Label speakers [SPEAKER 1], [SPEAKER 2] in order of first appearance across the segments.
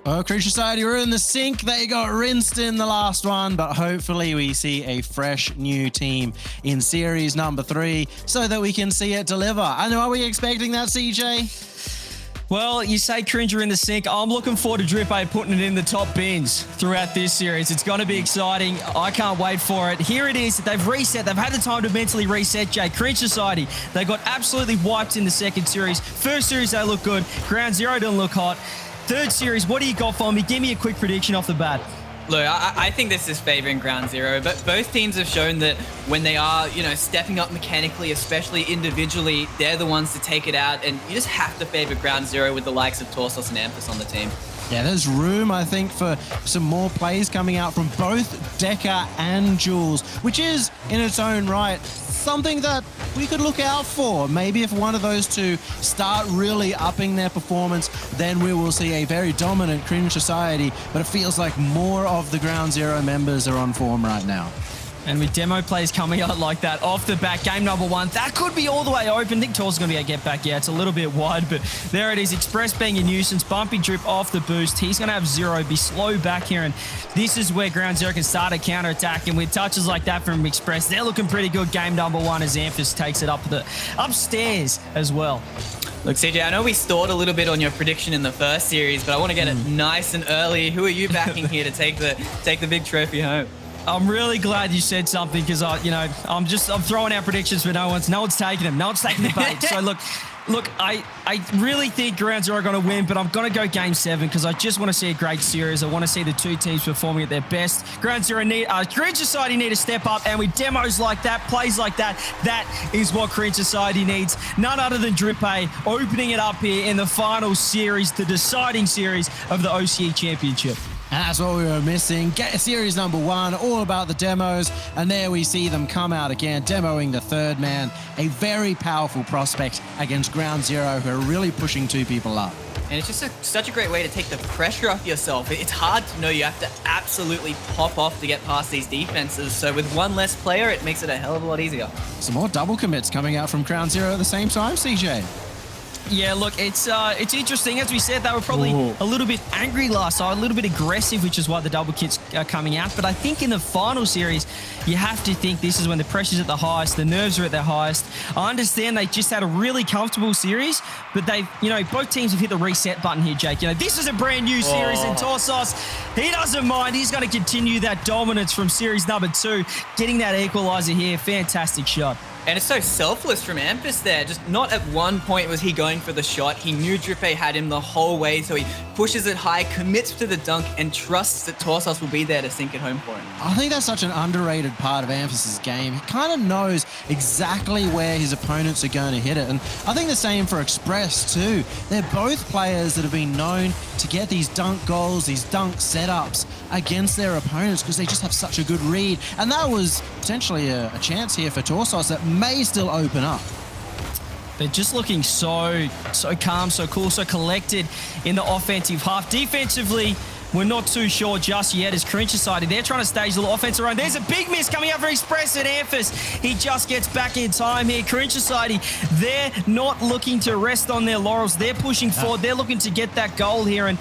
[SPEAKER 1] Oh, Cringe Society were in the sink. They got rinsed in the last one, but hopefully we see a fresh new team in series number 3 so that we can see it deliver. And are we expecting that, CJ?
[SPEAKER 2] Well, you say Cringe are in the sink. I'm looking forward to Drip A putting it in the top bins throughout this series. It's going to be exciting. I can't wait for it. Here it is. They've reset. They've had the time to mentally reset, Jay. Cringe Society, they got absolutely wiped in the second series. First series, they look good. Ground Zero didn't look hot. Third series, what do you got for me? Give me a quick prediction off the bat.
[SPEAKER 3] Look, I think this is favoring Ground Zero, but both teams have shown that when they are, stepping up mechanically, especially individually, they're the ones to take it out, and you just have to favor Ground Zero with the likes of Torsos and Amphis on the team.
[SPEAKER 1] Yeah, there's room, I think, for some more plays coming out from both Deca and Jules, which is, in its own right, something that we could look out for. Maybe if one of those two start really upping their performance, then we will see a very dominant Cringe Society, but it feels like more of the Ground Zero members are on form right now.
[SPEAKER 2] And with demo plays coming out like that off the back, game number 1, that could be all the way open. I think Tor's going to be able to get back. Yeah, it's a little bit wide, but there it is. Express being a nuisance. Bumpy Drip off the boost. He's going to have 0, be slow back here, and this is where Ground Zero can start a counter-attack, and with touches like that from Express, they're looking pretty good. Game number 1 as Amphis takes it upstairs as well.
[SPEAKER 3] Look, CJ, I know we stalled a little bit on your prediction in the first series, but I want to get it nice and early. Who are you backing here to take the big trophy home?
[SPEAKER 2] I'm really glad you said something because I'm throwing out predictions, but no one's taking them. No one's taking the bait. So look, I really think Ground Zero are going to win, but I'm going to go Game 7 because I just want to see a great series. I want to see the two teams performing at their best. Ground Zero Cringe Society need to step up, and with demos like that, plays like that, that is what Cringe Society needs. None other than Drip A opening it up here in the final series, the deciding series of the OCE Championship.
[SPEAKER 1] And that's what we were missing. Get series number 1, all about the demos. And there we see them come out again, demoing the third man. A very powerful prospect against Ground Zero, who are really pushing 2 people up.
[SPEAKER 3] And it's just such a great way to take the pressure off yourself. It's hard to know you have to absolutely pop off to get past these defenses. So with one less player, it makes it a hell of a lot easier.
[SPEAKER 1] Some more double commits coming out from Ground Zero at the same time, CJ.
[SPEAKER 2] Yeah, look, it's interesting. As we said, they were probably a little bit angry last time, a little bit aggressive, which is why the double kits are coming out. But I think in the final series, you have to think this is when the pressure's at the highest, the nerves are at their highest. I understand they just had a really comfortable series, but they've, both teams have hit the reset button here, Jake. This is a brand new series, and Torsos, he doesn't mind. He's going to continue that dominance from series number 2, getting that equalizer here. Fantastic shot.
[SPEAKER 3] And it's so selfless from Amphis there. Just not at one point was he going for the shot. He knew Drip A had him the whole way, so he pushes it high, commits to the dunk, and trusts that Torsos will be there to sink it home for him.
[SPEAKER 1] I think that's such an underrated part of Amphis' game. He kind of knows exactly where his opponents are going to hit it. And I think the same for Express too. They're both players that have been known to get these dunk goals, these dunk setups against their opponents because they just have such a good read. And that was potentially a chance here for Torsos that may still open up.
[SPEAKER 2] They're just looking so calm, so cool, so collected in the offensive half. Defensively, we're not too sure just yet as Cringe Society. They're trying to stage a little offensive run. There's a big miss coming out for Express and Amphis. He just gets back in time here. Cringe Society, they're not looking to rest on their laurels. They're pushing forward. They're looking to get that goal here. And,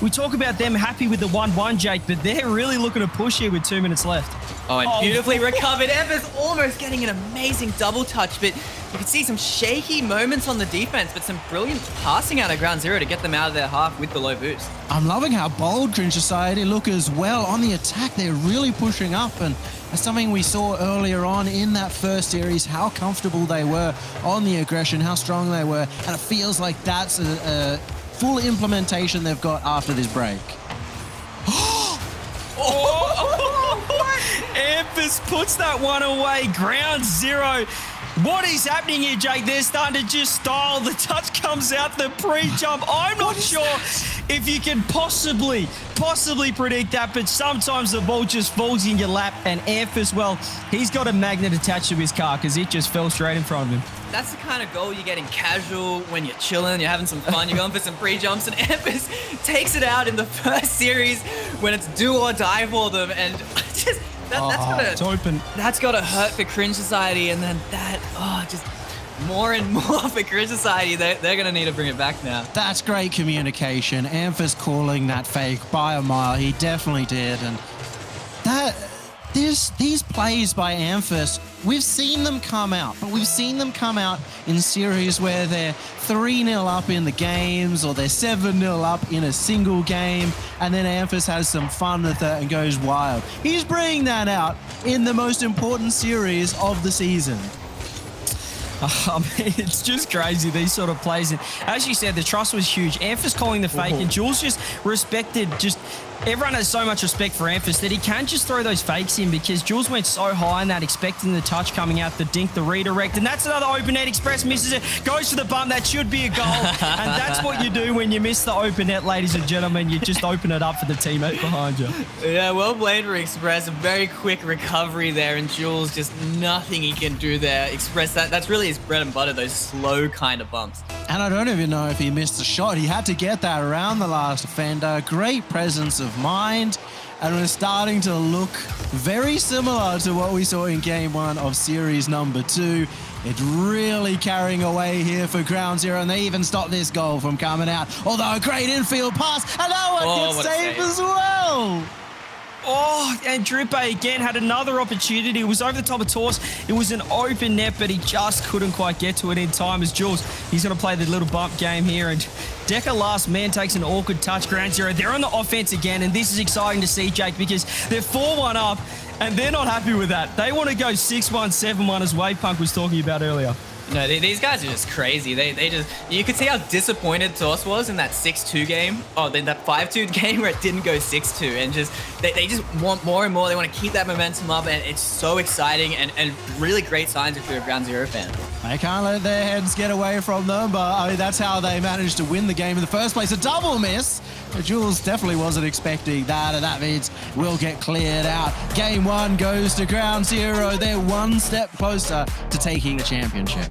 [SPEAKER 2] we talk about them happy with the 1-1, Jake, but they're really looking to push here with 2 minutes left.
[SPEAKER 3] Oh, and beautifully recovered. Amphis almost getting an amazing double touch, but you can see some shaky moments on the defense, but some brilliant passing out of Ground Zero to get them out of their half with the low boost.
[SPEAKER 1] I'm loving how bold Cringe Society look as well on the attack. They're really pushing up, and that's something we saw earlier on in that first series, how comfortable they were on the aggression, how strong they were, and it feels like that's a full implementation they've got after this break.
[SPEAKER 2] Amphis puts that one away. Ground Zero. What is happening here, Jake? They're starting to just style. The touch comes out, the pre-jump. I'm not sure if you can possibly predict that, but sometimes the ball just falls in your lap, and Amphis, well, he's got a magnet attached to his car because it just fell straight in front of him.
[SPEAKER 3] That's the kind of goal you get in casual when you're chilling, you're having some fun, you're going for some pre-jumps, and Amphis takes it out in the first series when it's do or die for them, and
[SPEAKER 2] it's open.
[SPEAKER 3] That's got to hurt for Cringe Society, and then more and more for Cringe Society. They're going to need to bring it back now.
[SPEAKER 1] That's great communication. Amphis calling that fake by a mile. He definitely did. And these plays by Amphis, we've seen them come out, but we've seen them come out in series where they're 3-0 up in the games or they're 7-0 up in a single game, and then Amphis has some fun with it and goes wild. He's bringing that out in the most important series of the season.
[SPEAKER 2] It's just crazy, these sort of plays. And as you said, the trust was huge. Amphis calling the fake, and Jules just respected, everyone has so much respect for Amphis that he can just throw those fakes in, because Jules went so high in that, expecting the touch coming out, the dink, the redirect, and that's another open net. Express misses it, goes for the bump. That should be a goal. And that's what you do when you miss the open net, ladies and gentlemen. You just open it up for the teammate behind you.
[SPEAKER 3] Yeah, well played for Express. A very quick recovery there, and Jules just nothing he can do there. Express, that's really his bread and butter, those slow kind of bumps.
[SPEAKER 1] And I don't even know if he missed the shot. He had to get that around the last defender. Great presence of mind. And we're starting to look very similar to what we saw in game 1 of series number 2. It's really carrying away here for Ground Zero, and they even stopped this goal from coming out. Although a great infield pass, and that one gets saved as well.
[SPEAKER 2] Oh, and Drippe again had another opportunity. It was over the top of Tors. It was an open net, but he just couldn't quite get to it in time. As Jules, he's going to play the little bump game here. And Decker, last man, takes an awkward touch. Ground Zero, they're on the offense again. And this is exciting to see, Jake, because they're 4-1 up, and they're not happy with that. They want to go 6-1, 7-1, as Wave Punk was talking about earlier.
[SPEAKER 3] No, these guys are just crazy. They just, you could see how disappointed Toss was in that 6-2 game. Oh, then that 5-2 game where it didn't go 6-2, and just they just want more and more. They want to keep that momentum up, and it's so exciting and really great signs if you're a Ground Zero fan.
[SPEAKER 1] They can't let their heads get away from them, but I mean, that's how they managed to win the game in the first place. A double miss. Jules definitely wasn't expecting that, and that means we'll get cleared out. Game 1 goes to Ground Zero. They're one step closer to taking the championship.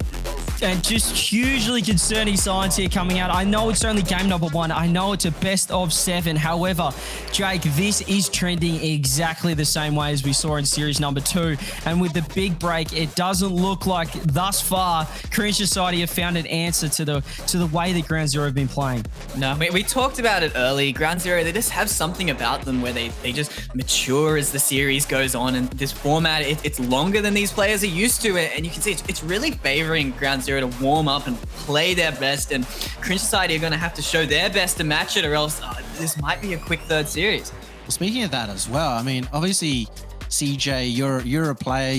[SPEAKER 2] And just hugely concerning signs here coming out. I know it's only game number 1. I know it's a best of 7. However, Jake, this is trending exactly the same way as we saw in series number 2. And with the big break, it doesn't look like thus far Cringe Society have found an answer to the way that Ground Zero have been playing.
[SPEAKER 3] No, we talked about it early. Ground Zero, they just have something about them where they just mature as the series goes on. And this format, it's longer than these players are used to. And you can see it's really favoring Ground Zero to warm up and play their best, and Cringe Society are going to have to show their best to match it, or else this might be a quick third series.
[SPEAKER 1] Well, speaking of that as well, I mean, obviously, CJ, you're a player.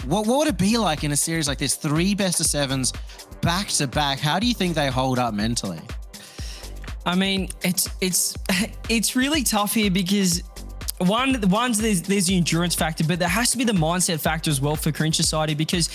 [SPEAKER 1] What would it be like in a series like this? 3 best of 7s back to back. How do you think they hold up mentally?
[SPEAKER 2] I mean, it's really tough here because there's the endurance factor, but there has to be the mindset factor as well for Cringe Society, because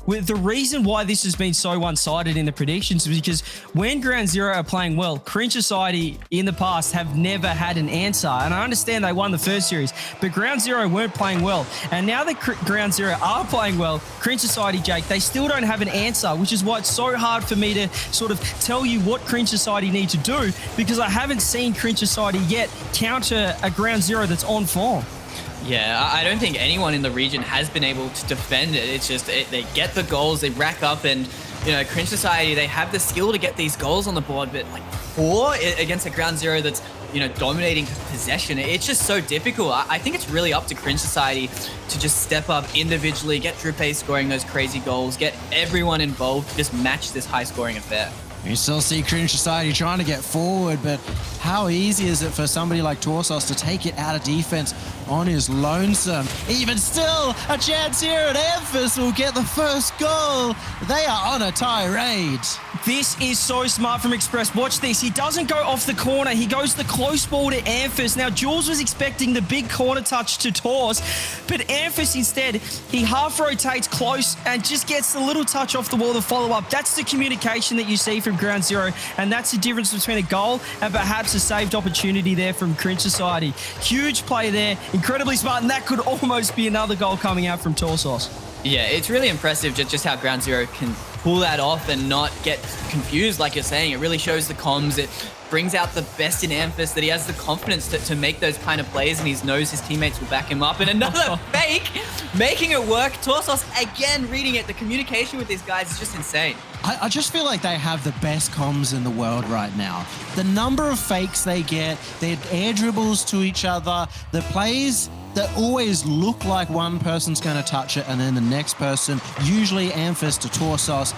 [SPEAKER 2] with the reason why this has been so one-sided in the predictions is because when Ground Zero are playing well, Cringe Society in the past have never had an answer. And I understand they won the first series, but Ground Zero weren't playing well. And now that Ground Zero are playing well, Cringe Society, Jake, they still don't have an answer, which is why it's so hard for me to sort of tell you what Cringe Society need to do, because I haven't seen Cringe Society yet counter a Ground Zero that's on form.
[SPEAKER 3] Yeah, I don't think anyone in the region has been able to defend it. It's just they get the goals, they rack up, and Cringe Society, they have the skill to get these goals on the board, but like 4 against a Ground Zero that's dominating possession, it's just so difficult. I think it's really up to Cringe Society to just step up individually, get Drippe scoring those crazy goals, get everyone involved to just match this high-scoring affair.
[SPEAKER 1] You still see Cringe Society trying to get forward, but how easy is it for somebody like Torsos to take it out of defense on his lonesome? Even still, a chance here, and Amphis will get the first goal. They are on a tirade.
[SPEAKER 2] This is so smart from Express. Watch this. He doesn't go off the corner. He goes the close ball to Amphis. Now, Jules was expecting the big corner touch to Tors, but Amphis instead, he half rotates close and just gets the little touch off the wall to follow up. That's the communication that you see from Ground Zero, and that's the difference between a goal and perhaps a saved opportunity there from Cringe Society. Huge play there, incredibly smart, and that could almost be another goal coming out from Torsos.
[SPEAKER 3] Yeah, it's really impressive just how Ground Zero can pull that off and not get confused, like you're saying. It really shows the comms. It brings out the best in Amphis, that he has the confidence to make those kind of plays, and he knows his teammates will back him up. And another fake, making it work. Torsos again reading it. The communication with these guys is just insane.
[SPEAKER 1] I just feel like they have the best comms in the world right now. The number of fakes they get, their air dribbles to each other, the plays that always look like one person's going to touch it and then the next person, usually Amphis to Torsos,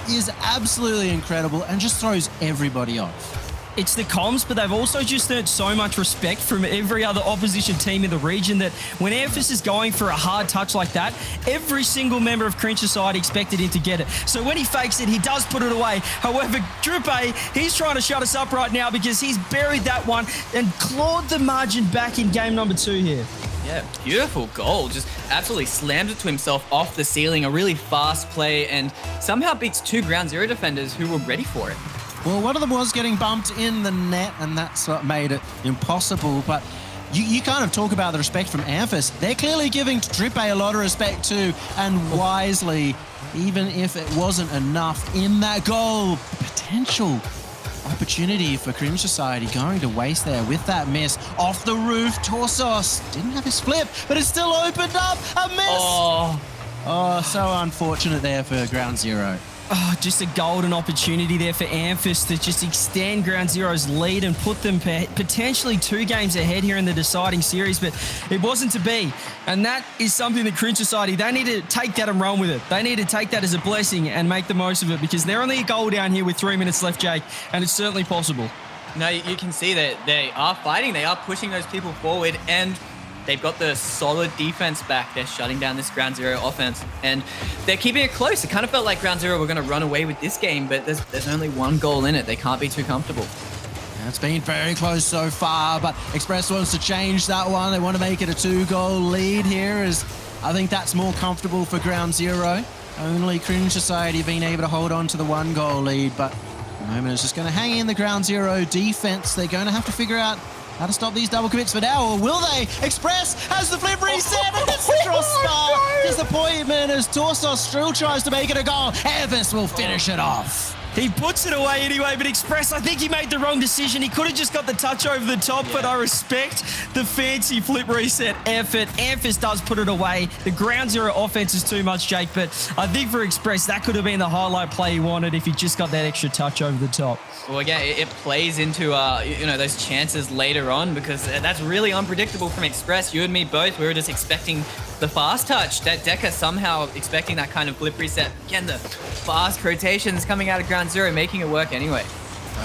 [SPEAKER 1] is absolutely incredible and just throws everybody off.
[SPEAKER 2] It's the comms, but they've also just earned so much respect from every other opposition team in the region that when Amphis is going for a hard touch like that, every single member of Cringe Society expected him to get it. So when he fakes it, he does put it away. However, Drippe, he's trying to shut us up right now because he's buried that one and clawed the margin back in game number 2 here.
[SPEAKER 3] Yeah, beautiful goal. Just absolutely slammed it to himself off the ceiling. A really fast play, and somehow beats 2 Ground Zero defenders who were ready for it.
[SPEAKER 1] Well, one of them was getting bumped in the net, and that's what made it impossible. But you kind of talk about the respect from Amphis. They're clearly giving Drippe a lot of respect too, and wisely, even if it wasn't enough in that goal. Potential opportunity for Cringe Society going to waste there with that miss. Off the roof, Torsos didn't have his flip, but it still opened up. A miss! Oh, so unfortunate there for Ground Zero.
[SPEAKER 2] Oh, just a golden opportunity there for Amphis to just extend Ground Zero's lead and put them potentially 2 games ahead here in the deciding series, but it wasn't to be. And that is something that Cringe Society, they need to take that and run with it. They need to take that as a blessing and make the most of it because they're only a goal down here with 3 minutes left, Jake, and it's certainly possible.
[SPEAKER 3] No, you can see that they are fighting. They are pushing those people forward, and they've got the solid defense back. They're shutting down this Ground Zero offense, and they're keeping it close. It kind of felt like Ground Zero were going to run away with this game, but there's only 1 goal in it. They can't be too comfortable.
[SPEAKER 1] It's been very close so far, but Express wants to change that one. They want to make it a 2-goal lead here, as I think that's more comfortable for Ground Zero. Only Cringe Society being able to hold on to the 1-goal lead, but at the moment it's just going to hang in the Ground Zero defense. They're going to have to figure out how to stop these double commits for now, or will they? Express has the flip reset, and it's the crossbar. Disappointment as Torsos still tries to make it a goal. Amphis will finish it off.
[SPEAKER 2] He puts it away anyway, but Express, I think he made the wrong decision. He could have just got the touch over the top, but I respect the fancy flip reset effort. Amphis does put it away. The Ground Zero offense is too much, Jake, but I think for Express, that could have been the highlight play he wanted if he just got that extra touch over the top.
[SPEAKER 3] Well, again, it plays into those chances later on, because that's really unpredictable from Express. You and me both, we were just expecting the fast touch. That Deca somehow expecting that kind of flip reset. Again, the fast rotations coming out of Ground Zero, making it work anyway.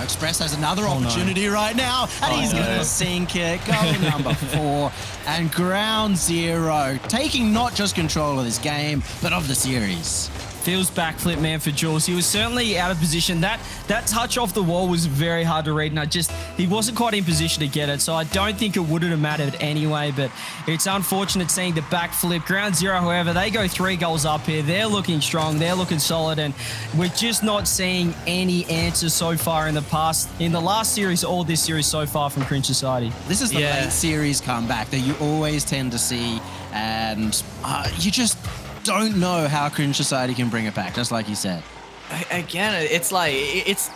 [SPEAKER 1] Express has another opportunity right now, and he's going to sink it. Goal number 4, and Ground Zero taking not just control of this game, but of the series.
[SPEAKER 2] Feels backflip man for Jules. He was certainly out of position. That touch off the wall was very hard to read, and he wasn't quite in position to get it, so I don't think it wouldn't have mattered anyway, but it's unfortunate seeing the backflip. Ground Zero, however, they go 3 goals up here. They're looking strong. They're looking solid, and we're just not seeing any answers so far in the last series or this series so far from Cringe Society.
[SPEAKER 1] This is the late series comeback that you always tend to see, and you just don't know how Cringe Society can bring it back, just like you said.
[SPEAKER 3] Again, it's like it's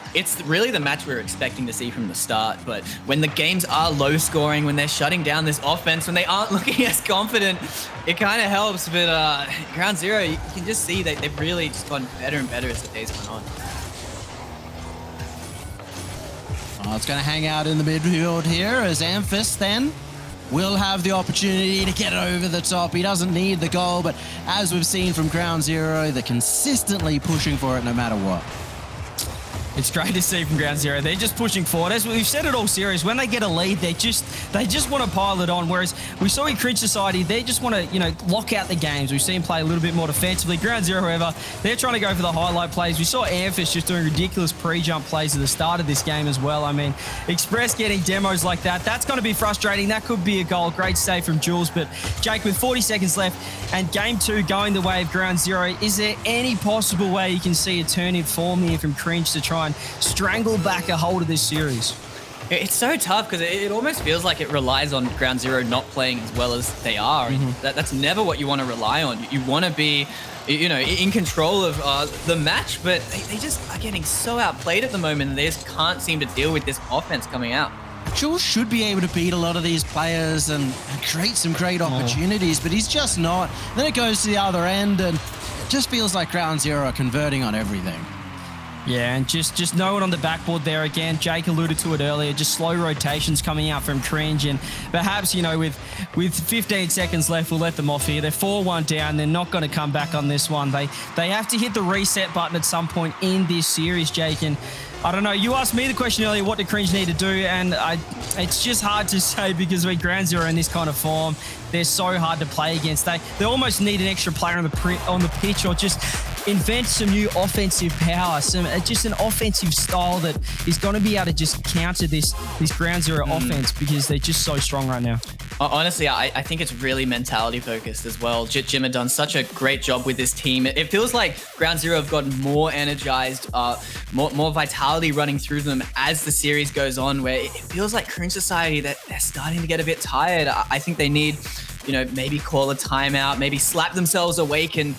[SPEAKER 3] really the match we were expecting to see from the start, but when the games are low scoring, when they're shutting down this offense, when they aren't looking as confident, it kind of helps. But Ground Zero, you can just see that they've really just gotten better and better as the days went on.
[SPEAKER 1] Oh, it's going to hang out in the midfield here as Amphis then will have the opportunity to get over the top. He doesn't need the goal, but as we've seen from Ground Zero, they're consistently pushing for it no matter what.
[SPEAKER 2] It's great to see from Ground Zero. They're just pushing forward. As we've said it all series, when they get a lead, they just want to pile it on. Whereas we saw in Cringe Society, they just want to, lock out the games. We've seen play a little bit more defensively. Ground Zero, however, they're trying to go for the highlight plays. We saw Amphis just doing ridiculous pre-jump plays at the start of this game as well. I mean, Express getting demos like that, that's going to be frustrating. That could be a goal. Great save from Jules. But Jake, with 40 seconds left and game 2 going the way of Ground Zero, is there any possible way you can see a turn in form here from Cringe to try and strangle back a hold of this series?
[SPEAKER 3] It's so tough because it almost feels like it relies on Ground Zero not playing as well as they are. And that's never what you want to rely on. You want to be, in control of the match, but they just are getting so outplayed at the moment and they just can't seem to deal with this offense coming out.
[SPEAKER 1] Jules should be able to beat a lot of these players and create some great opportunities, but he's just not. Then it goes to the other end and it just feels like Ground Zero are converting on everything.
[SPEAKER 2] Yeah, and just no one on the backboard there again. Jake alluded to it earlier, just slow rotations coming out from Cringe, and perhaps, with 15 seconds left, we'll let them off here. They're 4-1 down. They're not going to come back on this one. They have to hit the reset button at some point in this series, Jake, and I don't know. You asked me the question earlier, what do Cringe need to do? And it's just hard to say because with Ground Zero in this kind of form, they're so hard to play against. They almost need an extra player on the pitch, or just invent some new offensive power, just an offensive style that is going to be able to just counter this Ground Zero offense because they're just so strong right now.
[SPEAKER 3] Honestly, I think it's really mentality focused as well. Jim had done such a great job with this team. It feels like Ground Zero have gotten more energized, more vitality running through them as the series goes on, where it feels like Cringe Society that they're starting to get a bit tired. I think they need, maybe call a timeout, maybe slap themselves awake and,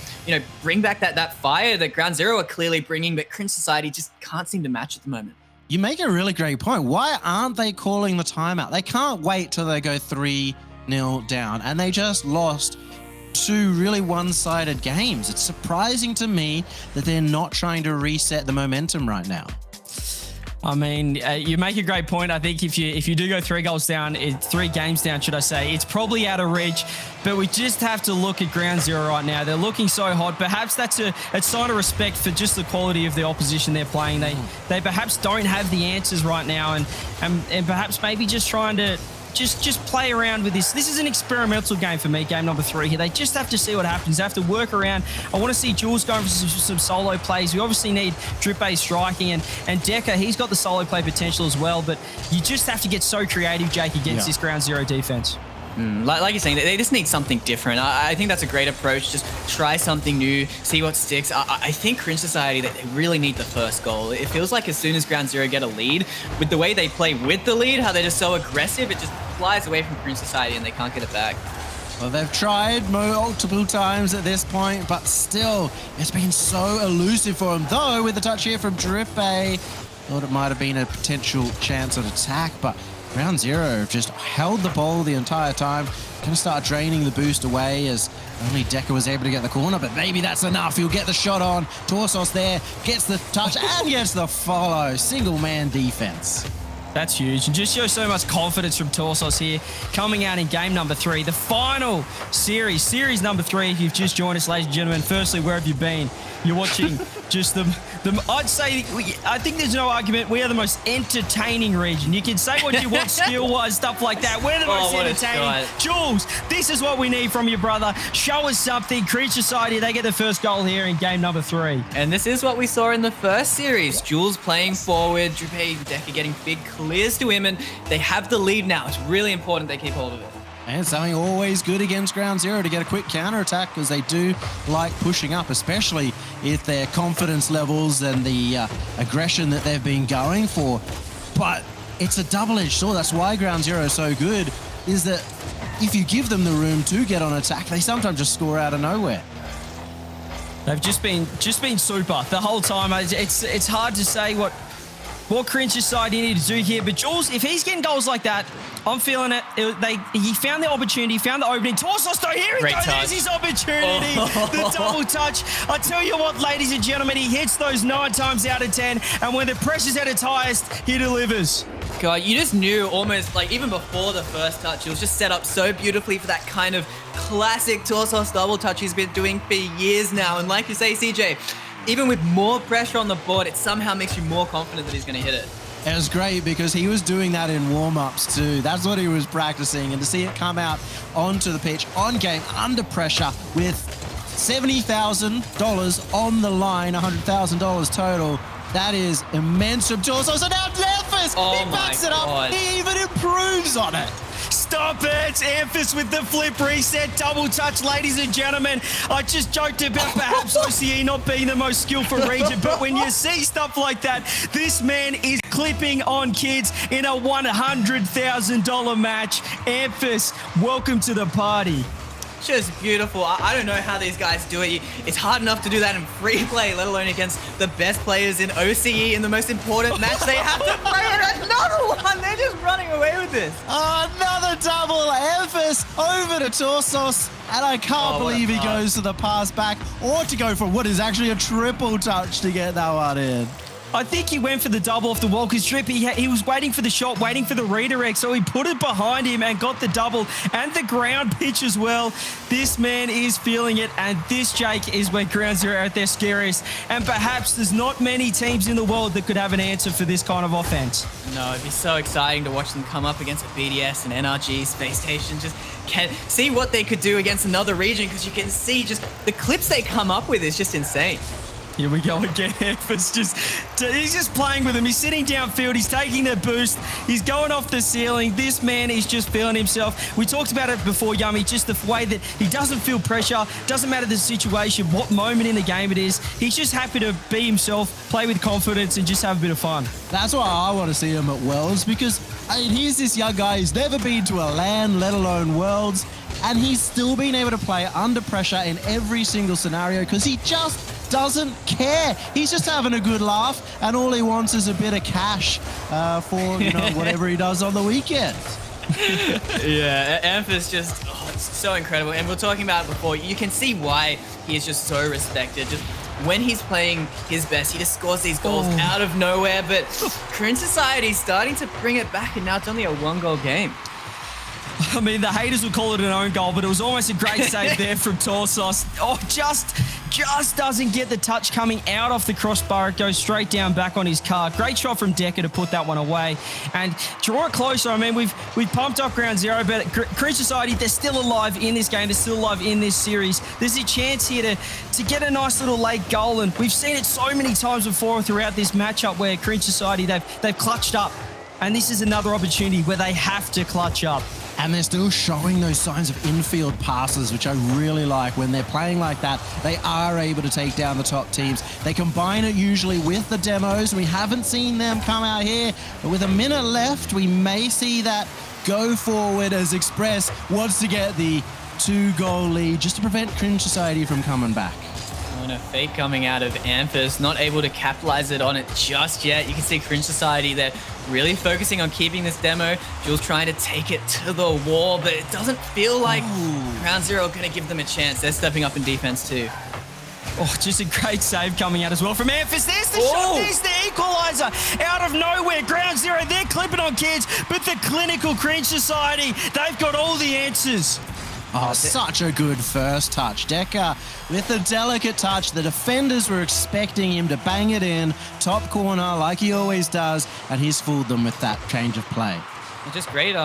[SPEAKER 3] bring back that fire that Ground Zero are clearly bringing, but Cringe Society just can't seem to match at the moment.
[SPEAKER 1] You make a really great point. Why aren't they calling the timeout? They can't wait till they go 3-0 down, and they just lost 2 really one-sided games. It's surprising to me that they're not trying to reset the momentum right now.
[SPEAKER 2] I mean, you make a great point. I think if you do go 3 games down, should I say, it's probably out of reach. But we just have to look at Ground Zero right now. They're looking so hot. Perhaps that's a sign of respect for just the quality of the opposition they're playing. They perhaps don't have the answers right now, and perhaps maybe just trying to just play around with this. This is an experimental game for me, game number 3 here. They just have to see what happens. They have to work around. I want to see Jules going for some solo plays. We obviously need Drippe striking, and Decker, he's got the solo play potential as well, but you just have to get so creative, Jake, against this Ground Zero defense.
[SPEAKER 3] Like you're saying, they just need something different. I think that's a great approach. Just try something new, see what sticks. I think Cringe Society, that they really need the first goal. It feels like as soon as Ground Zero get a lead, with the way they play with the lead, how they're just so aggressive, it just flies away from Cringe Society and they can't get it back.
[SPEAKER 1] Well, they've tried multiple times at this point, but still, it's been so elusive for them. Though, with the touch here from Drippe, thought it might have been a potential chance at attack, but Ground Zero have just held the ball the entire time. Going to start draining the boost away as only Decker was able to get the corner, but maybe that's enough. He'll get the shot on. Torsos there, gets the touch and gets the follow. Single man defense.
[SPEAKER 2] That's huge, and just shows so much confidence from Torsos here, coming out in game number 3, the final series number 3. If you've just joined us, ladies and gentlemen, firstly, where have you been? You're watching just I'd say, I think there's no argument, we are the most entertaining region. You can say what you want skill-wise, stuff like that. We're the most entertaining. Jules, this is what we need from you, brother. Show us something. Cringe Society, they get the first goal here in game number 3.
[SPEAKER 3] And this is what we saw in the first series. Jules playing forward, Drippe, Decker getting big clears to him, and they have the lead now. It's really important they keep hold of it.
[SPEAKER 1] And something always good against Ground Zero to get a quick counter-attack, because they do like pushing up, especially if their confidence levels and the aggression that they've been going for. But it's a double-edged sword. That's why Ground Zero is so good, is that if you give them the room to get on attack, they sometimes just score out of nowhere.
[SPEAKER 2] They've just been super the whole time. It's hard to say what Cringe Society need to do here. But Jules, if he's getting goals like that, I'm feeling it. He found the opportunity, found the opening. Torsos, though, here he goes. There's his opportunity. The double touch. I tell you what, ladies and gentlemen, he hits those 9 times out of 10. And when the pressure's at its highest, he delivers.
[SPEAKER 3] God, you just knew almost, like, even before the first touch, it was just set up so beautifully for that kind of classic Torsos double touch he's been doing for years now. And like you say, CJ, even with more pressure on the board, it somehow makes you more confident that he's going to hit it.
[SPEAKER 1] It was great because he was doing that in warm-ups too. That's what he was practicing. And to see it come out onto the pitch, on game, under pressure, with $70,000 on the line, $100,000 total, that is immense from Torsos. So now Delphus, he backs it up. He even improves on it.
[SPEAKER 2] stop it. Amphis with the flip reset, double touch, ladies and gentlemen. I just joked about perhaps OCE not being the most skillful region, but when you see stuff like that, this man is clipping on kids in a $100,000 match. Amphis, welcome to the party.
[SPEAKER 3] Just beautiful. I don't know how these guys do it. It's hard enough to do that in free play, let alone against the best players in OCE in the most important match they have to play. And another one. They're just running away with this.
[SPEAKER 1] Another double. Amphis over to Torsos. And I can't believe he goes to the pass back or to go for what is actually a triple touch to get that one in.
[SPEAKER 2] I think he went for the double off the wall because Drip, he was waiting for the shot, waiting for the redirect, so he put it behind him and got the double and the ground pitch as well. This man is feeling it, and this, Jake, is when Ground Zero are at their scariest. And perhaps there's not many teams in the world that could have an answer for this kind of offense.
[SPEAKER 3] No, it'd be so exciting to watch them come up against a BDS and NRG Space Station. Just can see what they could do against another region, because you can see just the clips they come up with is just insane.
[SPEAKER 2] Here we go again. He's just playing with him. He's sitting downfield. He's taking the boost. He's going off the ceiling. This man is just feeling himself. We talked about it before, Yummy, just the way that he doesn't feel pressure. Doesn't matter the situation, what moment in the game it is. He's just happy to be himself, play with confidence, and just have a bit of fun.
[SPEAKER 1] That's why I want to see him at Worlds, because here's this young guy who's never been to a LAN, let alone Worlds, and he's still been able to play under pressure in every single scenario because he just doesn't care. He's just having a good laugh, and all he wants is a bit of cash for whatever he does on the weekend.
[SPEAKER 3] Yeah, Amphis just it's so incredible, and we we're talking about it before. You can see why he is just so respected. Just when he's playing his best, he just scores these goals out of nowhere. But Cringe Society's starting to bring it back, and now it's only a 1-goal game.
[SPEAKER 2] I mean, the haters would call it an own goal, but it was almost a great save there from Torsos. Oh, just doesn't get the touch coming out off the crossbar. It goes straight down back on his car. Great shot from Decker to put that one away and draw it closer. I mean, we've pumped up Ground Zero, but Cringe Society, they're still alive in this game. They're still alive in this series. There's a chance here to get a nice little late goal, and we've seen it so many times before throughout this matchup where Cringe Society, they've clutched up. And this is another opportunity where they have to clutch up.
[SPEAKER 1] And they're still showing those signs of infield passes, which I really like. When they're playing like that, they are able to take down the top teams. They combine it usually with the demos. We haven't seen them come out here, but with a minute left, we may see that go forward as Express wants to get the 2-goal lead just to prevent Cringe Society from coming back.
[SPEAKER 3] And a fake coming out of Amphis, not able to capitalize it on it just yet. You can see Cringe Society, they're really focusing on keeping this demo. Jules trying to take it to the wall, but it doesn't feel like Ground Zero are going to give them a chance. They're stepping up in defense too.
[SPEAKER 2] Oh, just a great save coming out as well from Amphis. There's the shot, there's the equalizer. Out of nowhere, Ground Zero, they're clipping on kids, but the clinical Cringe Society, they've got all the answers.
[SPEAKER 1] Oh, such a good first touch. Decker with a delicate touch. The defenders were expecting him to bang it in, top corner like he always does, and he's fooled them with that change of play.
[SPEAKER 3] Just great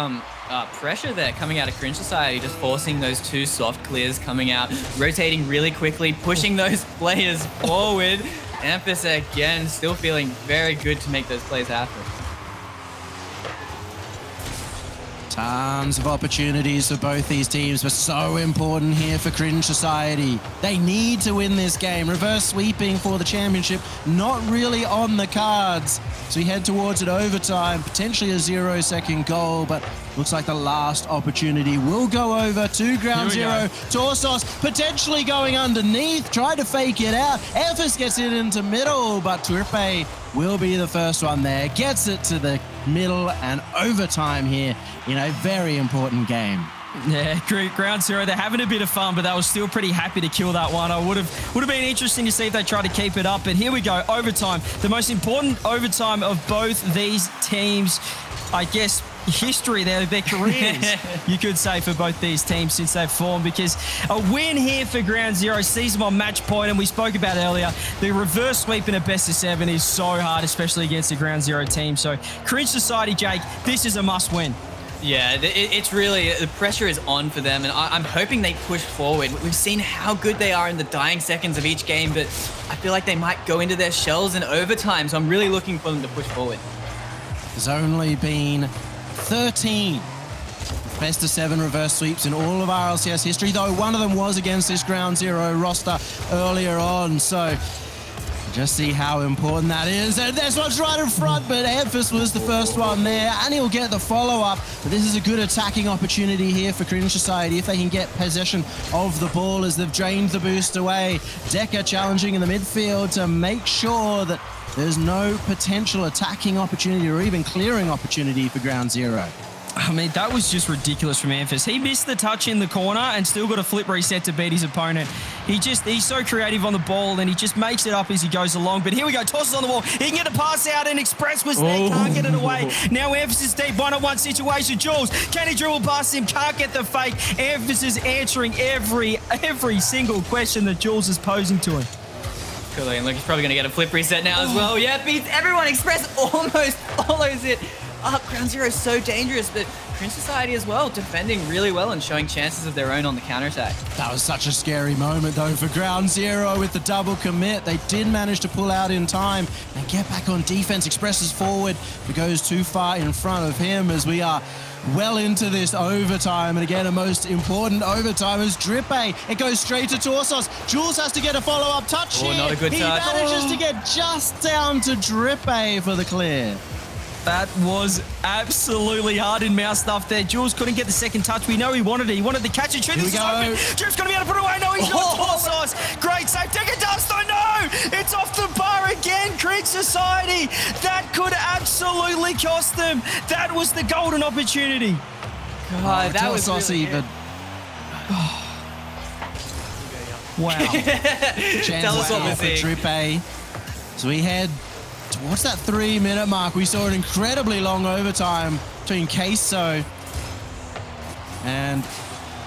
[SPEAKER 3] pressure there coming out of Cringe Society, just forcing those 2 soft clears coming out, rotating really quickly, pushing those players forward. Amphis again still feeling very good to make those plays happen.
[SPEAKER 1] Tons of opportunities for both these teams, but so important here for Cringe Society. They need to win this game. Reverse sweeping for the championship, not really on the cards. So we head towards it overtime, potentially a 0-second goal, but looks like the last opportunity will go over to Ground Zero. Torsos potentially going underneath, tried to fake it out. Amphis gets it into middle, but Turpe will be the first one there. Gets it to the middle and overtime here in a very important game.
[SPEAKER 2] Yeah, Ground Zero, they're having a bit of fun, but they were still pretty happy to kill that one. Would have been interesting to see if they try to keep it up. But here we go, overtime. The most important overtime of both these teams, I guess, history, their careers, you could say, for both these teams since they've formed, because a win here for Ground Zero sees them on match point, and we spoke about earlier, the reverse sweep in a best-of-7 is so hard, especially against a Ground Zero team. So Cringe Society, Jake, this is a must-win.
[SPEAKER 3] Yeah, it's really, the pressure is on for them, and I'm hoping they push forward. We've seen how good they are in the dying seconds of each game, but I feel like they might go into their shells in overtime, so I'm really looking for them to push forward.
[SPEAKER 1] There's only been 13 best of 7 reverse sweeps in all of RLCS history, though one of them was against this Ground Zero roster earlier on. So just see how important that is. And this one's right in front, but Amphis was the first one there, and he'll get the follow-up. But this is a good attacking opportunity here for Cringe Society if they can get possession of the ball as they've drained the boost away. Decker challenging in the midfield to make sure that there's no potential attacking opportunity or even clearing opportunity for Ground Zero.
[SPEAKER 2] I mean, that was just ridiculous from Amphis. He missed the touch in the corner and still got a flip reset to beat his opponent. He's so creative on the ball and he just makes it up as he goes along. But here we go, tosses on the wall. He can get a pass out and Express was there, can't get it away. Now Amphis is deep, one-on-one situation. Jules, can he dribble past him? Can't get the fake. Amphis is answering every single question that Jules is posing to him.
[SPEAKER 3] Cool, and look, he's probably going to get a flip reset now as well. Yeah, beats everyone. Express almost follows it. Ground Zero is so dangerous, but Cringe Society as well, defending really well and showing chances of their own on the counterattack.
[SPEAKER 1] That was such a scary moment, though, for Ground Zero with the double commit. They did manage to pull out in time and get back on defense. Express is forward, but goes too far in front of him as we are well into this overtime. And again, a most important overtime is Drippe. It goes straight to Torsos. Jules has to get a follow-up touch here.
[SPEAKER 3] Not a good touch.
[SPEAKER 1] He manages to get just down to Drippe for the clear.
[SPEAKER 2] That was absolutely hard in mouse stuff there. Jules couldn't get the second touch. We know he wanted it. He wanted to catch it. This is open. Drift's going to be able to put it away. No, he's not. Torsos. Great save. Decker does though. No, it's off the bar again. Cringe Society. That could absolutely cost them. That was the golden opportunity.
[SPEAKER 3] God, that was really
[SPEAKER 1] even. Wow.
[SPEAKER 3] Tell us what we're
[SPEAKER 1] for
[SPEAKER 3] seeing.
[SPEAKER 1] Drippe. So we head towards that 3-minute mark. We saw an incredibly long overtime between Queso and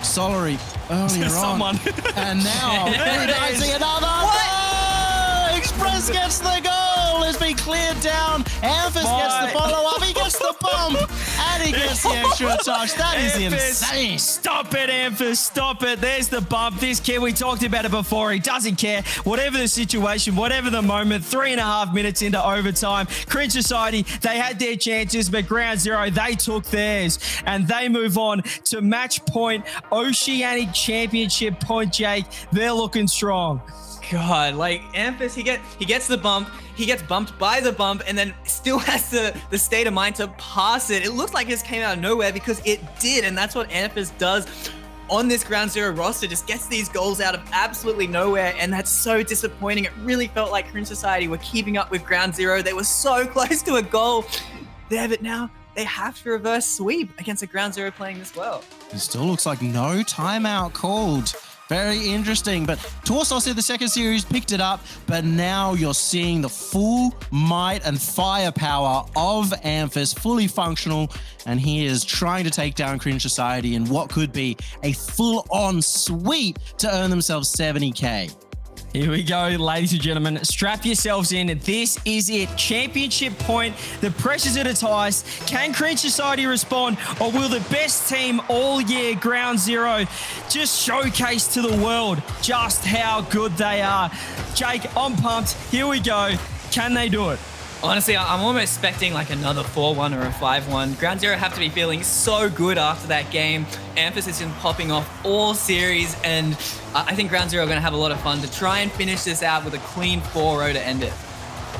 [SPEAKER 1] Solary earlier on. And now we're dancing another. What? Express gets the goal. It's been cleared down. Amphis gets the follow-up. He gets the bump. And he gets the extra touch. That is insane.
[SPEAKER 2] Stop it, Amphis. Stop it. There's the bump. This kid, we talked about it before. He doesn't care. Whatever the situation, whatever the moment, 3.5 minutes into overtime. Cringe Society, they had their chances, but Ground Zero, they took theirs. And they move on to match point, Oceanic Championship point, Jake. They're looking strong.
[SPEAKER 3] God, like Amphis, he gets the bump, he gets bumped by the bump, and then still has the state of mind to pass it. It looks like it just came out of nowhere because it did, and that's what Amphis does on this Ground Zero roster, just gets these goals out of absolutely nowhere, and that's so disappointing. It really felt like Cringe Society were keeping up with Ground Zero. They were so close to a goal there, but now they have to reverse sweep against a Ground Zero playing this well.
[SPEAKER 1] It still looks like no timeout called. Very interesting, but Torsos in the second series picked it up, but now you're seeing the full might and firepower of Amphis, fully functional, and he is trying to take down Cringe Society in what could be a full-on sweep to earn themselves 70K.
[SPEAKER 2] Here we go, ladies and gentlemen. Strap yourselves in. This is it. Championship point. The pressure's at its highest. Can Cringe Society respond, or will the best team all year, Ground Zero, just showcase to the world just how good they are? Jake, I'm pumped. Here we go. Can they do it?
[SPEAKER 3] Honestly, I'm almost expecting like another 4-1 or a 5-1. Ground Zero have to be feeling so good after that game. Amphis has been popping off all series, and I think Ground Zero are going to have a lot of fun to try and finish this out with a clean 4-0 to end it.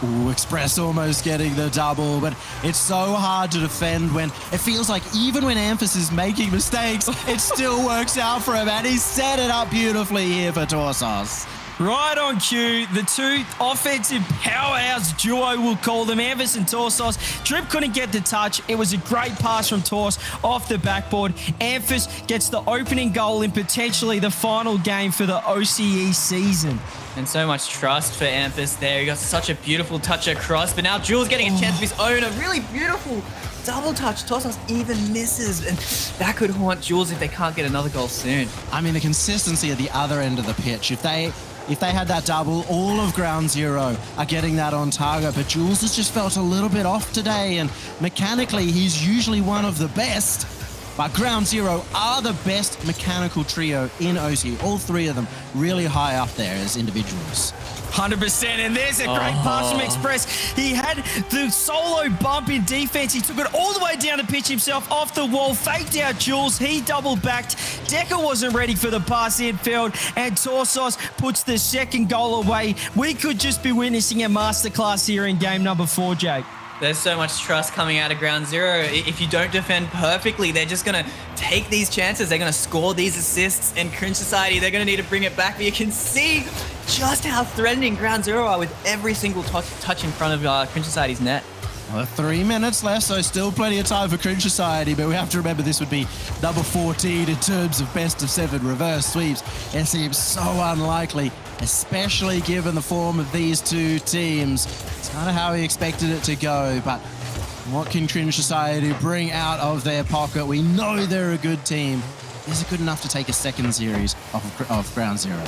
[SPEAKER 1] Ooh, Express almost getting the double, but it's so hard to defend when it feels like even when Amphis is making mistakes, it still works out for him, and he set it up beautifully here for Torsos.
[SPEAKER 2] Right on cue, the two offensive powerhouse duo, we'll call them, Amphis and Torsos. Drip couldn't get the touch. It was a great pass from Tors off the backboard. Amphis gets the opening goal in potentially the final game for the OCE season.
[SPEAKER 3] And so much trust for Amphis there. He got such a beautiful touch across, but now Jules getting a chance of his own. A really beautiful double touch. Torsos even misses, and that could haunt Jules if they can't get another goal soon.
[SPEAKER 1] I mean, the consistency at the other end of the pitch. If they had that double, all of Ground Zero are getting that on target, but Jules has just felt a little bit off today, and mechanically, he's usually one of the best. But Ground Zero are the best mechanical trio in OC. All three of them really high up there as individuals.
[SPEAKER 2] 100%. And there's a great pass from Express. He had the solo bump in defense. He took it all the way down the pitch himself, off the wall, faked out Jules. He double backed. Decker wasn't ready for the pass infield, and Torsos puts the second goal away. We could just be witnessing a masterclass here in game number 4, Jake.
[SPEAKER 3] There's so much trust coming out of ground zero. If you don't defend perfectly, they're just going to take these chances. They're going to score these assists, and Cringe Society, they're going to need to bring it back. But you can see just how threatening ground zero are with every single touch in front of Cringe Society's net.
[SPEAKER 1] Well, 3 minutes left, so still plenty of time for Cringe Society, but we have to remember this would be number 14 in terms of best of 7 reverse sweeps. It seems so unlikely, especially given the form of these two teams. It's kind of how we expected it to go, but what can Cringe Society bring out of their pocket? We know they're a good team. Is it good enough to take a second series of ground zero?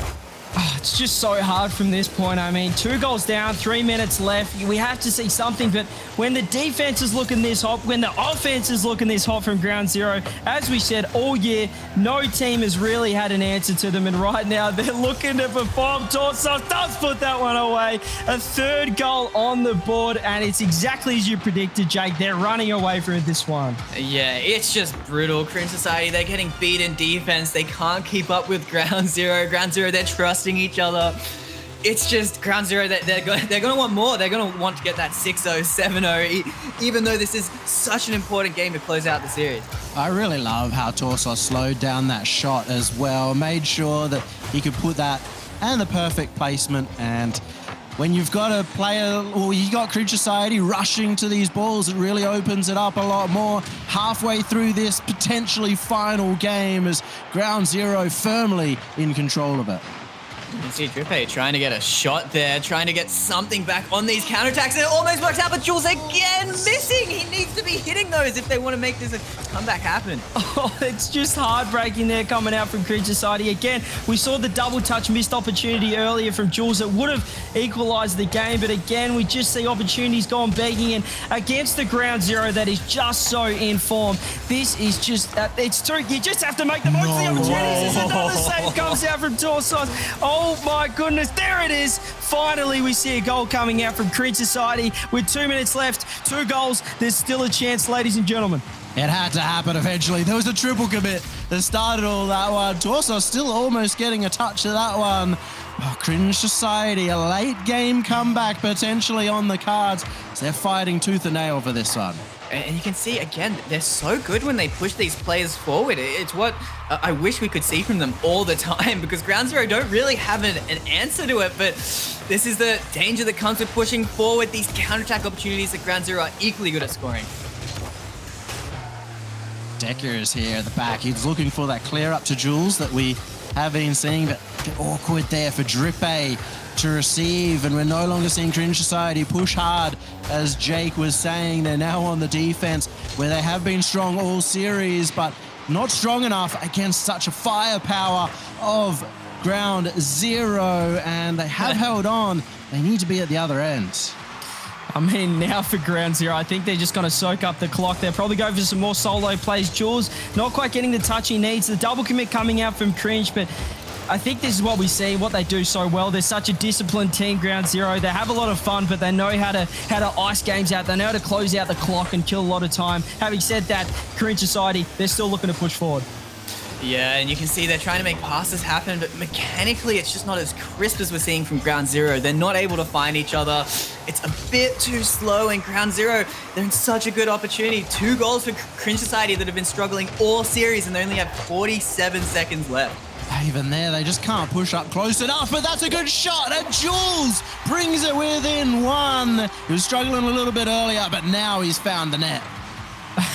[SPEAKER 2] Oh, it's just so hard from this point. I mean, 2 goals down, 3 minutes left. We have to see something, but when the defense is looking this hot, when the offense is looking this hot from ground zero, as we said all year, no team has really had an answer to them, and right now they're looking to perform. Torsos does put that one away. A 3rd goal on the board, and it's exactly as you predicted, Jake. They're running away from this one.
[SPEAKER 3] Yeah, it's just brutal. Cringe Society, they're getting beat in defense. They can't keep up with ground zero. Ground zero, they're trusting each other. It's just ground zero that they're going to want more. They're going to want to get that 6-0, 7-0, even though this is such an important game to close out the series.
[SPEAKER 1] I really love how Torsos slowed down that shot as well, made sure that he could put that and the perfect placement. And when you've got a player, or you got Cringe Society rushing to these balls, it really opens it up a lot more. Halfway through this potentially final game as ground zero firmly in control of it.
[SPEAKER 3] You can see Drippe trying to get a shot there, trying to get something back on these counterattacks, and it almost works out, but Jules again missing. He needs to be hitting those if they want to make this a comeback happen.
[SPEAKER 2] Oh, it's just heartbreaking there coming out from Cringe Society. Again, we saw the double touch missed opportunity earlier from Jules that would have equalised the game, but again, we just see opportunities going begging, and against the ground zero that is just so in form, this is just, it's true, you just have to make the most of the opportunities. As another save comes out from Torsos. Oh my goodness, there it is. Finally, we see a goal coming out from Cringe Society with 2 minutes left, 2 goals. There's still a chance, ladies and gentlemen.
[SPEAKER 1] It had to happen eventually. There was a triple commit that started all that one. Torsos still almost getting a touch of that one. Oh, Cringe Society, a late game comeback potentially on the cards. So they're fighting tooth and nail for this one.
[SPEAKER 3] And you can see, again, they're so good when they push these players forward. It's what I wish we could see from them all the time, because ground zero don't really have an answer to it, but this is the danger that comes with pushing forward. These counterattack opportunities that ground zero are equally good at scoring.
[SPEAKER 1] Decker is here at the back. He's looking for that clear up to Jules that we have been seeing, but a bit awkward there for Drippe to receive, and we're no longer seeing Cringe Society push hard. As Jake was saying, they're now on the defense where they have been strong all series, but not strong enough against such a firepower of ground zero, and they have held on. They need to be at the other end.
[SPEAKER 2] I mean, now for ground zero, I think they're just going to soak up the clock. They'll probably go for some more solo plays. Jules not quite getting the touch he needs. The double commit coming out from Cringe, but I think this is what we see, what they do so well. They're such a disciplined team, ground zero. They have a lot of fun, but they know how to ice games out. They know how to close out the clock and kill a lot of time. Having said that, Cringe Society, they're still looking to push forward.
[SPEAKER 3] Yeah, and you can see they're trying to make passes happen, but mechanically it's just not as crisp as we're seeing from ground zero. They're not able to find each other. It's a bit too slow, and ground zero, they're in such a good opportunity. 2 goals for Cringe Society that have been struggling all series, and they only have 47 seconds left.
[SPEAKER 1] Even there, they just can't push up close enough, but that's a good shot, and Jules brings it within 1. He was struggling a little bit earlier, but now he's found the net.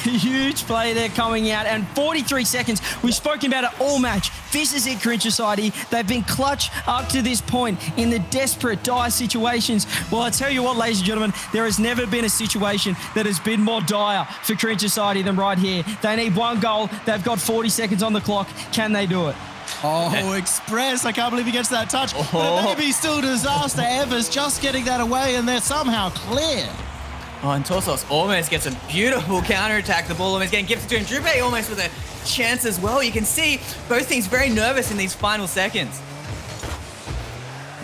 [SPEAKER 2] Huge play there coming out, and 43 seconds. We've spoken about it all match. This is it, Cringe Society. They've been clutch up to this point in the desperate, dire situations. Well, I tell you what, ladies and gentlemen, there has never been a situation that has been more dire for Cringe Society than right here. They need 1 goal. They've got 40 seconds on the clock. Can they do it?
[SPEAKER 1] Oh, Express, I can't believe he gets that touch. But it may be still disaster. Evers just getting that away, and they're somehow clear.
[SPEAKER 3] Oh, and Torsos almost gets a beautiful counterattack. The ball almost getting gifted to him. Drippe almost with a chance as well. You can see both teams very nervous in these final seconds.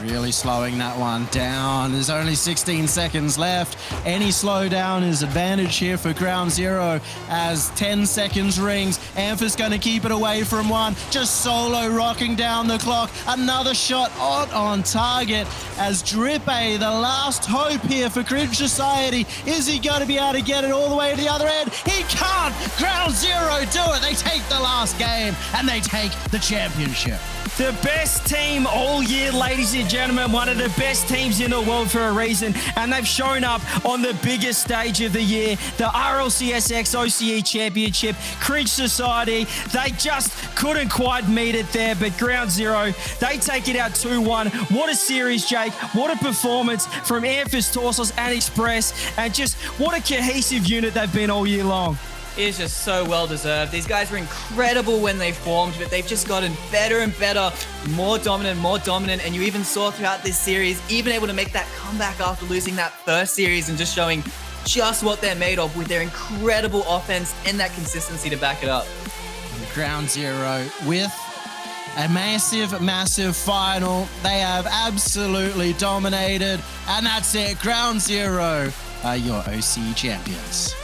[SPEAKER 1] Really slowing that one down. There's only 16 seconds left. Any slowdown is advantage here for Ground Zero as 10 seconds rings. Ampha's going to keep it away from one. Just solo rocking down the clock. Another shot on target as Drippe, the last hope here for Cringe Society. Is he going to be able to get it all the way to the other end? He can't! Ground Zero do it! They take the last game and they take the championship.
[SPEAKER 2] The best team all year, ladies and gentlemen. One of the best teams in the world for a reason. And they've shown up on the biggest stage of the year, the RLCS OCE Championship. Cringe Society, they just couldn't quite meet it there. But Ground Zero, they take it out 2-1. What a series, Jake. What a performance from Amphis, Torsos, and Express. And just what a cohesive unit they've been all year long.
[SPEAKER 3] It is just so well deserved. These guys were incredible when they formed, but they've just gotten better and better, more dominant, and you even saw throughout this series, even able to make that comeback after losing that first series and just showing just what they're made of with their incredible offense and that consistency to back it up.
[SPEAKER 1] Ground Zero with a massive final. They have absolutely dominated, and that's it. Ground Zero are your OCE champions.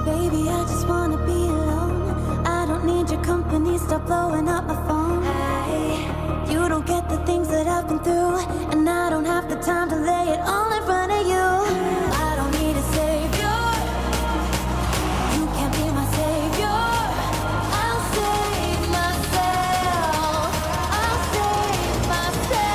[SPEAKER 4] Baby, I just wanna be alone. I don't need your company, stop blowing up my phone. You don't get the things that I've been through, and I don't have the time to lay it all in front of you. I don't need a savior. You can't be my savior. I'll save myself. I'll save myself.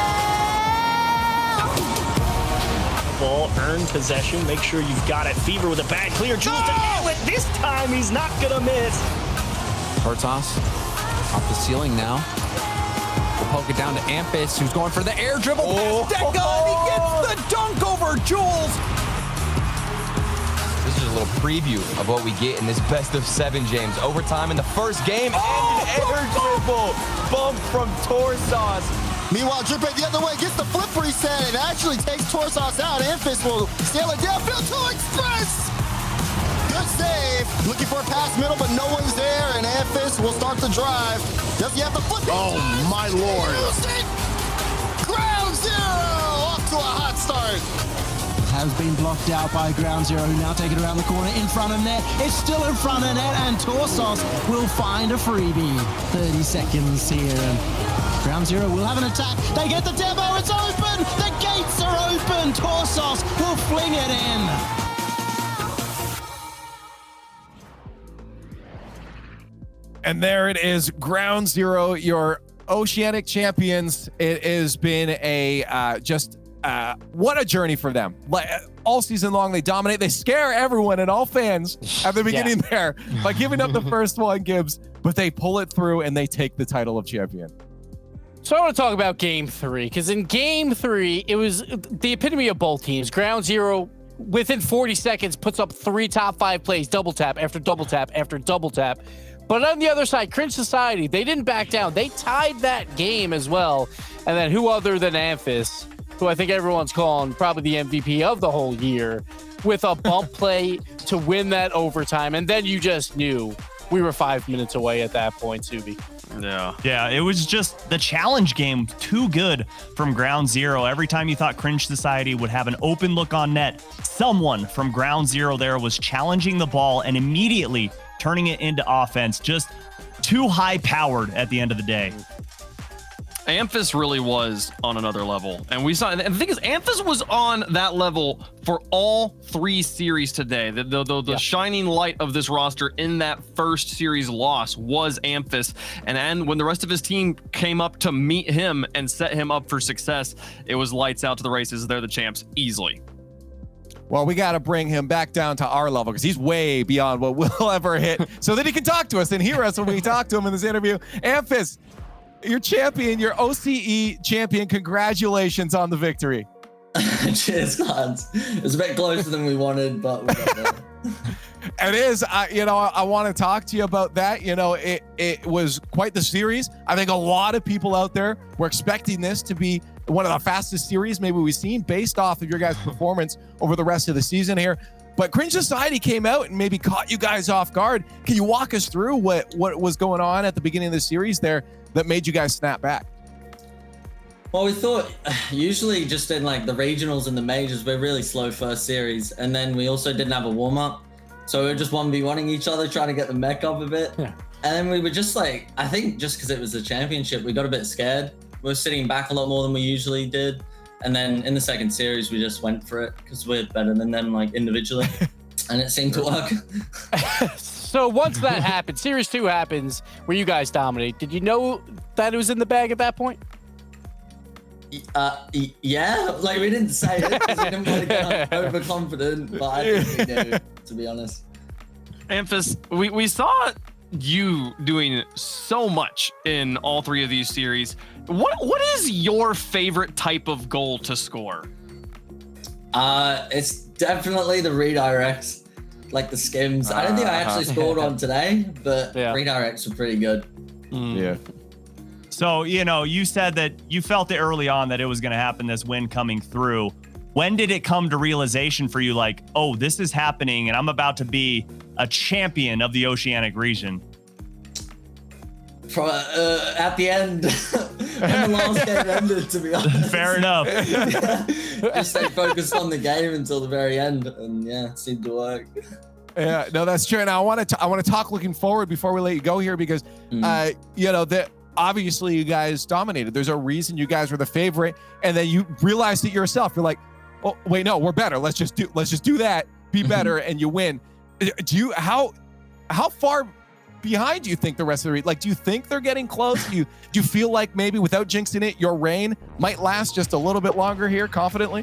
[SPEAKER 5] Ball, earn possession, make sure you've got it. Fever with a bad clear. Jules to nail it. This time he's not gonna miss.
[SPEAKER 6] Tortos off the ceiling now. We'll poke it down to Amphis, who's going for the air dribble past Deca, and he gets the dunk over Jules. This is a little preview of what we get in this best of 7, James. Overtime in the first game, and an air dribble bump from Torsos.
[SPEAKER 7] Meanwhile, Drippe the other way gets the flip reset and actually takes Torsos out. Amphis will sail it downfield to Express. Good save. Looking for a pass middle, but no one's there, and Amphis will start the drive. Does he have the flip?
[SPEAKER 8] Oh, my Lord.
[SPEAKER 7] Ground Zero off to a hot start.
[SPEAKER 1] Has been blocked out by Ground Zero, who now take it around the corner in front of net. It's still in front of net, and Torsos will find a freebie. 30 seconds here, and Ground Zero will have an attack. They get the demo, it's open! The gates are open! Torsos will fling it in.
[SPEAKER 8] And there it is, Ground Zero, your Oceanic champions. It has been a what a journey for them. All season long, they dominate. They scare everyone and all fans at the beginning there by giving up the first one, Gibbs. But they pull it through and they take the title of champion.
[SPEAKER 9] So I want to talk about Game 3, because in Game 3, it was the epitome of both teams. Ground Zero, within 40 seconds, puts up 3 top 5 plays, double tap after double tap after double tap. But on the other side, Cringe Society, they didn't back down. They tied that game as well. And then who other than Amphis, who I think everyone's calling probably the MVP of the whole year, with a bump play to win that overtime. And then you just knew we were 5 minutes away at that point, Subi.
[SPEAKER 10] Yeah, it was just the challenge game, too good from Ground Zero. Every time you thought Cringe Society would have an open look on net, someone from Ground Zero there was challenging the ball and immediately turning it into offense. Just too high powered at the end of the day.
[SPEAKER 11] Amphis really was on another level. And we saw, and the thing is, Amphis was on that level for all 3 series today. The shining light of this roster in that first series loss was Amphis. And then when the rest of his team came up to meet him and set him up for success, it was lights out to the races. They're the champs easily.
[SPEAKER 8] Well, we got to bring him back down to our level because he's way beyond what we'll ever hit so that he can talk to us and hear us when we talk to him in this interview. Amphis, your champion, your OCE champion. Congratulations on the victory.
[SPEAKER 12] Cheers, lads. It was a bit closer than we wanted, but we got there.
[SPEAKER 8] It is. I want to talk to you about that. It was quite the series. I think a lot of people out there were expecting this to be one of the fastest series maybe we've seen based off of your guys' performance over the rest of the season here. But Cringe Society came out and maybe caught you guys off guard. Can you walk us through what was going on at the beginning of the series there that made you guys snap back?
[SPEAKER 12] Well, we thought usually just in like the regionals and the majors, we're really slow first series. And then we also didn't have a warm up. So we were just 1v1ing each other, trying to get the mech up a bit. Yeah. And then we were just like, I think just because it was the championship, we got a bit scared. We were sitting back a lot more than we usually did. And then in the second series, we just went for it because we're better than them like individually. And it seemed to work.
[SPEAKER 9] So once that happened, series 2 happens where you guys dominate. Did you know that it was in the bag at that point?
[SPEAKER 12] Yeah, like we didn't say it because we didn't want to get overconfident, but I think we knew, to be honest.
[SPEAKER 11] Amphis, we saw you doing so much in all 3 of these series. What is your favorite type of goal to score?
[SPEAKER 12] It's definitely the redirects, like the skims. I don't think I actually scored one today, but redirects were pretty good.
[SPEAKER 8] Yeah.
[SPEAKER 10] So, you said that you felt it early on that it was going to happen, this win coming through. When did it come to realization for you, like, oh, this is happening and I'm about to be a champion of the Oceanic region?
[SPEAKER 12] At the end, when the last game ended, to be honest.
[SPEAKER 10] Fair enough.
[SPEAKER 12] Just stay focused on the game until the very end, and it seemed to work.
[SPEAKER 8] Yeah, no, that's true. And I want to talk looking forward before we let you go here because, that obviously you guys dominated. There's a reason you guys were the favorite, and then you realized it yourself. You're like, oh wait, no, we're better. Let's just do that. Be better, and you win. How far behind do you think the rest of the do you think they're getting close? Do you feel like maybe without jinxing it, your reign might last just a little bit longer here, confidently?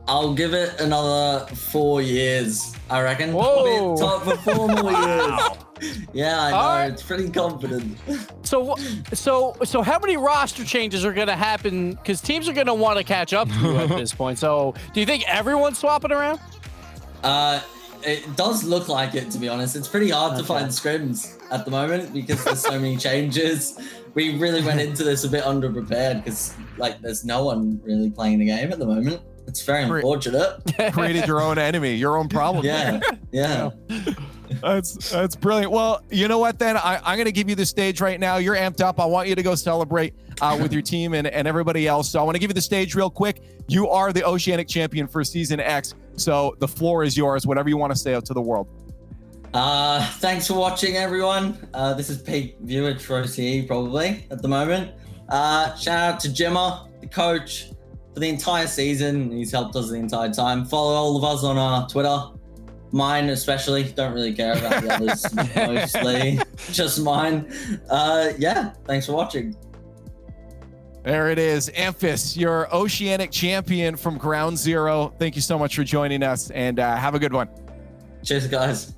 [SPEAKER 12] I'll give it another 4 years, I reckon.
[SPEAKER 9] Whoa.
[SPEAKER 12] Top for 4 more years. Yeah, I know. Right. It's pretty confident.
[SPEAKER 9] So how many roster changes are going to happen? Because teams are going to want to catch up to you at this point. So do you think everyone's swapping around?
[SPEAKER 12] It does look like it, to be honest. It's pretty hard to find scrims at the moment because there's so many changes. We really went into this a bit underprepared because there's no one really playing the game at the moment. It's very unfortunate.
[SPEAKER 8] Created your own enemy, your own problem.
[SPEAKER 12] Yeah.
[SPEAKER 8] That's brilliant. Well, you know what then? I'm going to give you the stage right now. You're amped up. I want you to go celebrate with your team and everybody else. So I want to give you the stage real quick. You are the Oceanic champion for Season X. So the floor is yours. Whatever you want to say out to the world.
[SPEAKER 12] Thanks for watching, everyone. This is peak viewage for OCE probably at the moment. Shout out to Jimmer, the coach, for the entire season. He's helped us the entire time. Follow all of us on Twitter. Mine especially. Don't really care about the others mostly. Just mine. Thanks for watching.
[SPEAKER 8] There it is. Amphis, your Oceanic champion from Ground Zero. Thank you so much for joining us, and have a good one.
[SPEAKER 12] Cheers, guys.